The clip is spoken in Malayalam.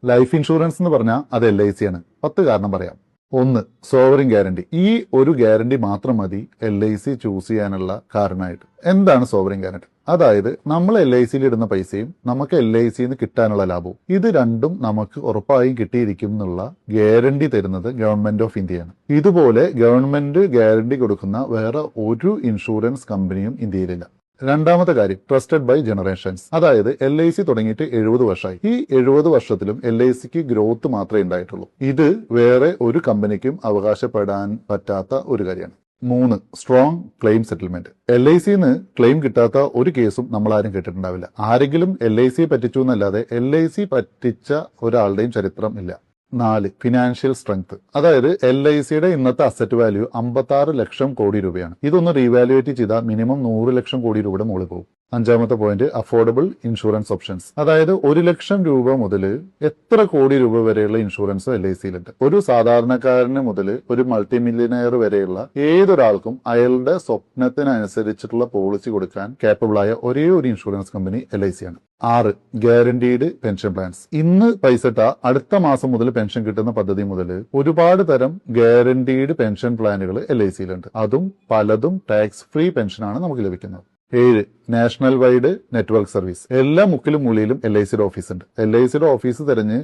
ലൈഫ് ഇൻഷുറൻസ് എന്ന് പറഞ്ഞാൽ അത് LIC ആണ്. 10 കാരണം പറയാം. 1. Sovereign guarantee. ഈ ഒരു ഗ്യാരണ്ടി മാത്രം മതി LIC ചൂസ് ചെയ്യാനുള്ള കാരണമായിട്ട്. എന്താണ് സോവറിൻ ഗ്യാരണ്ടി? അതായത് നമ്മൾ LICയിൽ ഇടുന്ന പൈസയും നമുക്ക് LICന്ന് കിട്ടാനുള്ള ലാഭവും ഇത് രണ്ടും നമുക്ക് ഉറപ്പായും കിട്ടിയിരിക്കും എന്നുള്ള ഗ്യാരണ്ടി തരുന്നത് ഗവൺമെന്റ് ഓഫ് ഇന്ത്യയാണ്. ഇതുപോലെ ഗവൺമെന്റ് ഗ്യാരണ്ടി കൊടുക്കുന്ന വേറെ ഒരു ഇൻഷുറൻസ് കമ്പനിയും ഇന്ത്യയിലില്ല. രണ്ടാമത്തെ കാര്യം, ട്രസ്റ്റഡ് ബൈ ജനറേഷൻസ്. അതായത് LIC തുടങ്ങിയിട്ട് 70 വർഷമായി. ഈ 70 വർഷത്തിലും LICക്ക് ഗ്രോത്ത് മാത്രമേ ഉണ്ടായിട്ടുള്ളൂ. ഇത് വേറെ ഒരു കമ്പനിക്കും അവകാശപ്പെടാൻ പറ്റാത്ത ഒരു കാര്യമാണ്. 3. Strong claim settlement. LICന്ന് ക്ലെയിം കിട്ടാത്ത ഒരു കേസും നമ്മൾ ആരും കേട്ടിട്ടുണ്ടാവില്ല. ആരെങ്കിലും LIC പറ്റിച്ചു എന്നല്ലാതെ LIC പറ്റിച്ച ഒരാളുടെയും ചരിത്രം ഇല്ല. 4. Financial strength. അതായത് LICയുടെ ഇന്നത്തെ അസറ്റ് വാല്യൂ 56 ലക്ഷം കോടി രൂപയാണ്. ഇതൊന്ന് റീവാലുവേറ്റ് ചെയ്താൽ മിനിമം 100 ലക്ഷം കോടി രൂപയുടെ മുകളിൽ പോകും. 5ാമത്തെ പോയിന്റ്, അഫോർഡബിൾ ഇൻഷുറൻസ് ഓപ്ഷൻസ്. അതായത് 1 ലക്ഷം രൂപ മുതൽ എത്ര കോടി രൂപ വരെയുള്ള ഇൻഷുറൻസ് LICയിലുണ്ട്. ഒരു സാധാരണക്കാരന് മുതൽ ഒരു മൾട്ടി മില്യനെയർ വരെയുള്ള ഏതൊരാൾക്കും അയാളുടെ സ്വപ്നത്തിനനുസരിച്ചിട്ടുള്ള പോളിസി കൊടുക്കാൻ കേപ്പബിൾ ആയ ഒരേ ഒരു ഇൻഷുറൻസ് കമ്പനി LIC ആണ്. 6. Guaranteed pension plans. ഇന്ന് പൈസ ഇട്ട അടുത്ത മാസം മുതൽ പെൻഷൻ കിട്ടുന്ന പദ്ധതി മുതൽ ഒരുപാട് തരം ഗ്യാരണ്ടീഡ് പെൻഷൻ പ്ലാനുകൾ LICയിലുണ്ട്. അതും പലതും ടാക്സ് ഫ്രീ പെൻഷനാണ് നമുക്ക് ലഭിക്കുന്നത്. 7. National wide network service. എല്ലാ മുക്കിലും മൂലയിലും LICയുടെ ഓഫീസ് ഉണ്ട്. LICയുടെ ഓഫീസ് തിരഞ്ഞ്